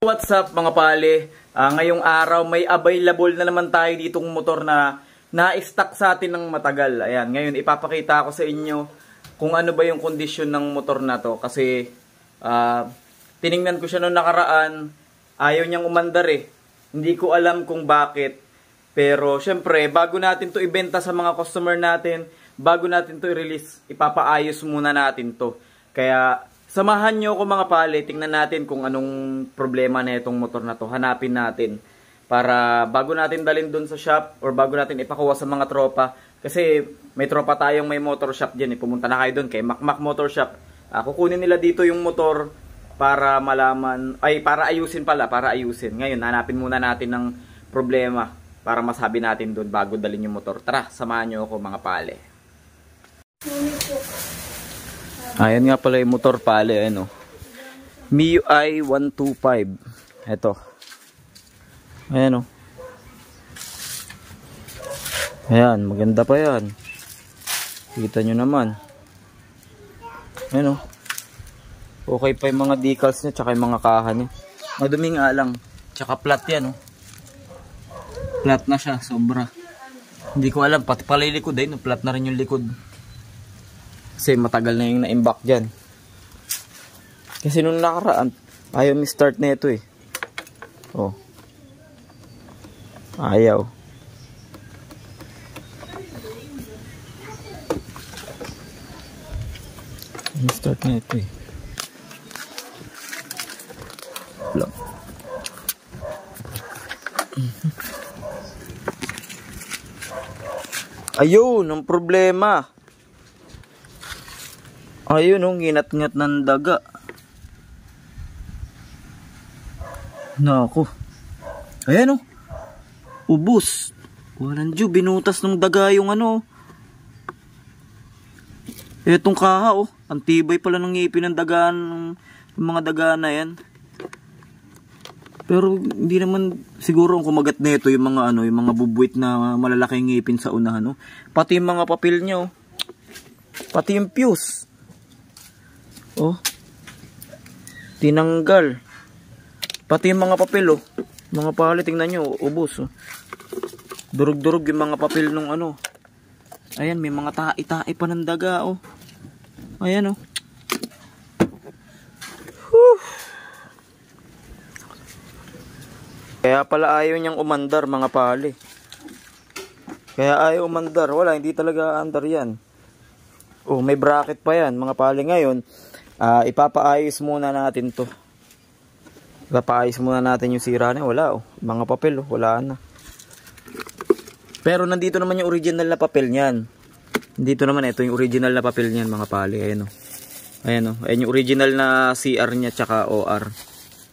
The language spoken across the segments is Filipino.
What's up mga pale? Ngayong araw may available na naman tayo ditong motor na na-stock sa atin ng matagal. Ayan, ngayon ipapakita ko sa inyo kung ano ba yung kondisyon ng motor na to. Kasi tiningnan ko siya noong nakaraan, ayaw niyang umandar eh. Hindi ko alam kung bakit. Pero syempre, bago natin to ibenta sa mga customer natin, bago natin to i-release, ipapaayos muna natin to. Kaya samahan nyo ako mga pale, tingnan natin kung anong problema na itong motor na to. Hanapin natin para bago natin dalhin dun sa shop or bago natin ipakuha sa mga tropa. Kasi may tropa tayong may motor shop dyan eh. Pumunta na kayo dun kay Macmac Motor Shop. Kukunin nila dito yung motor para malaman, ay para ayusin pala, para ayusin. Ngayon hanapin muna natin ng problema para masabi natin dun bago dalhin yung motor. Tara, samahan nyo ako mga pale. Ayan nga pala yung motor pale, ano. MIUI 125. Ito. Ayan o. Ayan, maganda pa yan. Kita nyo naman. Ayan o. Okay pa yung mga decals niya, tsaka yung mga kaha niya. Madumi nga lang. Tsaka flat yan o. Flat na siya, sobra. Hindi ko alam, pati pala yung likod eh. Flat na rin yung likod. Kasi matagal na yung na-imbak dyan. Kasi nung nakaraan, ayaw mi-start na ito eh. Oh. Ayaw. Mi-start na ito eh. Wala. Ayun, ang problema. Ayun, oh, nginat-ngat ng daga. Naku. Ayan, oh. Ubus. Walang Diyo, binutas ng daga yung ano. Etong kaha, oh. Antibay pala ng ngipin ng dagaan, ng mga daga na yan. Pero hindi naman siguro ang kumagat nito yung mga ano, yung mga bubuit na malalaking ngipin sa unahan, oh. Pati yung mga papel niya, oh. Pati yung fuse. Oh. Tinanggal. Pati yung mga papel, oh. Mga pala, tingnan nyo, ubos, oh. Durug-durug yung mga papel nung ano. Ayan, may mga tae-tae pa ng daga, oh. Ayan, oh. Whew. Kaya pala ayaw niyang umandar mga pali. Kaya ayaw umandar. Wala, hindi talaga andar yan. Oh, may bracket pa yan mga pali. Ngayon, ipapaayos muna natin to. Ipapaayos muna natin yung sira na. Wala, oh. Mga papel, oh. Wala na. Pero nandito naman yung original na papel niyan. Dito naman, ito yung original na papel niyan mga pali. Ayan, oh. Ayan, oh. Ayan yung original na CR niya tsaka OR.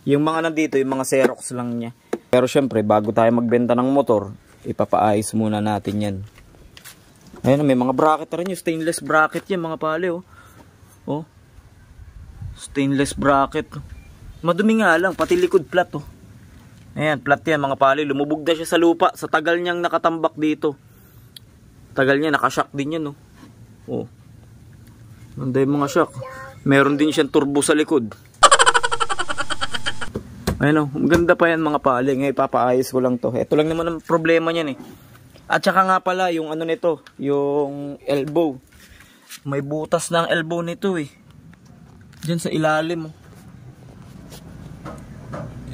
Yung mga nandito, yung mga Xerox lang niya. Pero syempre, bago tayo magbenta ng motor, ipapaayos muna natin yan. Ayan, may mga bracket rin yung stainless bracket yan mga pali, oh. Oh. Stainless bracket. Madumi nga lang, pati likod flat, oh. Ayan, flat yan mga pali. Lumubog na siya sa lupa, sa tagal niyang nakatambak dito. Tagal niya, nakashock din yan, oh. Oh. Ganda yung mga shock. Meron din siyang turbo sa likod. Ayan, oh, maganda pa yan mga pali. Ngayon ipapaayos ko lang to. Ito lang naman ang problema niyan eh. At saka nga pala yung ano nito, yung elbow. May butas na ang elbow nito eh. Diyan sa ilalim, oh.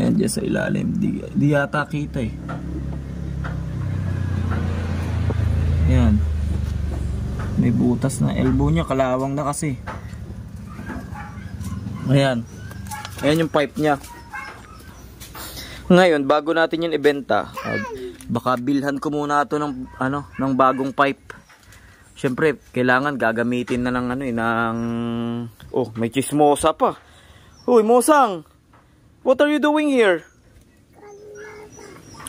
Ayan, diyan sa ilalim. Di yata kita eh. Ayan. May butas na elbow niya. Kalawang na kasi. Ayan. Ayan yung pipe niya. Ngayon, bago natin yun ibenta, baka bilhan ko muna ito ng, ano, ng bagong pipe. Siyempre, kailangan gagamitin na ng, ano, ng... Oh, may chismosa pa. Uy, Mosang! What are you doing here?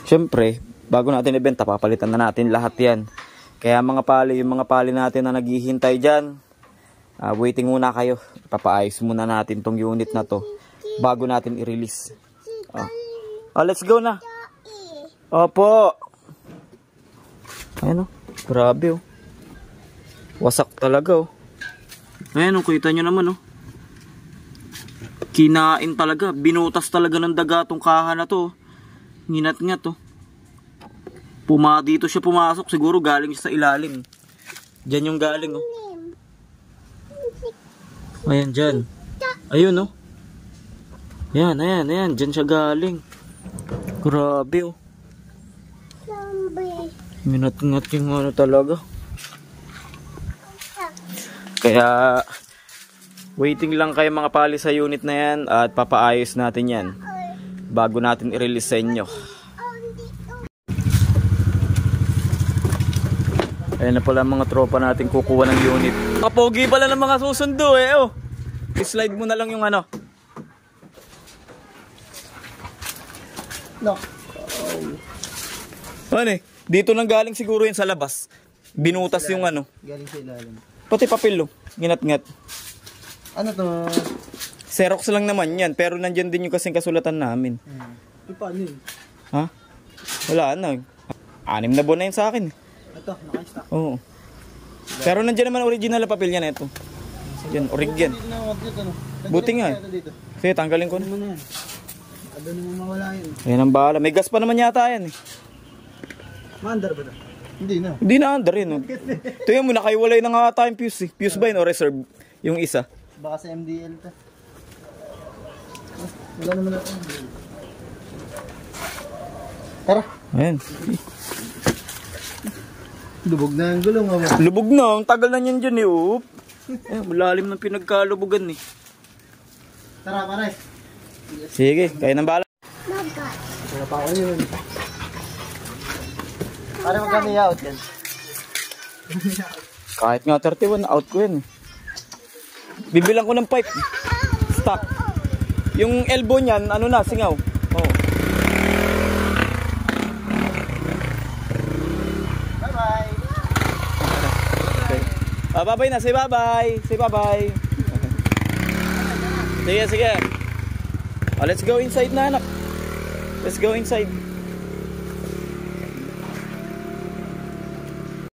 Siyempre, bago natin ibenta, papalitan na natin lahat yan. Kaya mga pali, yung mga pali natin na naghihintay dyan, waiting muna kayo. Papaayos muna natin tong unit na to bago natin i-release. Oh, let's go na. Opo. Ayan, oh. Grabe, oh. Wasak talaga, oh. Ayan, oh. Kita nyo naman, oh. Kinain talaga. Binutas talaga ng daga tong kaha na to. Nginat-ngat to. Dito siya pumasok. Siguro galing siya sa ilalim. Diyan yung galing oh. Ayan dyan. Ayun oh. Ayan. Diyan siya galing. Grabe oh. Nginat-ngat yung ano talaga. Kaya waiting lang kayo mga pali sa unit na yan at papaayos natin yan bago natin i-release sa inyo. Ayan na pala mga tropa natin kukuha ng unit. Kapogi pala ng mga susundo eh oh. I-slide mo na lang yung ano. No. Ano eh, dito nang galing siguro yun sa labas. Binutas yung ano. Galing sa ilalim. Pati papel oh. Ginat-ngat. Ano to? Xerox lang naman yan, pero nandyan din yung kasing kasulatan namin. Paano yun? Ha? Wala na. 6 na buwan na yun sa akin. Ito, naka-stock. Oo. Pero nandyan naman original na papel yan ito. Yan, orig yan. Buti nga eh. Sige, tanggalin ko na. Ano na yan? Ano naman mawala yun? Ayan ang bahala. May gas pa naman yata yan eh. Maandar ba ito? Hindi na. Hindi na under yun. Oh. Tingnan mo, nakaiwalay na nga tayong fuse eh. Fuse ba yun o reserve? Yung isa. Baka sa MDL ito. Wala naman ito. Tara. Ayan. Lubog na ang gulong. Lubog na. Ang tagal na yan dyan eh. Oh. Ayan, malalim ng pinagkalubugan eh. Tara, pare. Sige, kayo nang bahala. Tara pa ako yun. Pare, magkano i-out yan? Kahit nga 31, out ko yan eh. Bibilang ko ng pipe. Stock. Yung elbow niyan, ano na, singaw. Oh. Bye-bye. Okay. Bye-bye na, say bye-bye. Say bye-bye. Sige. Oh, let's go inside na anak. Let's go inside.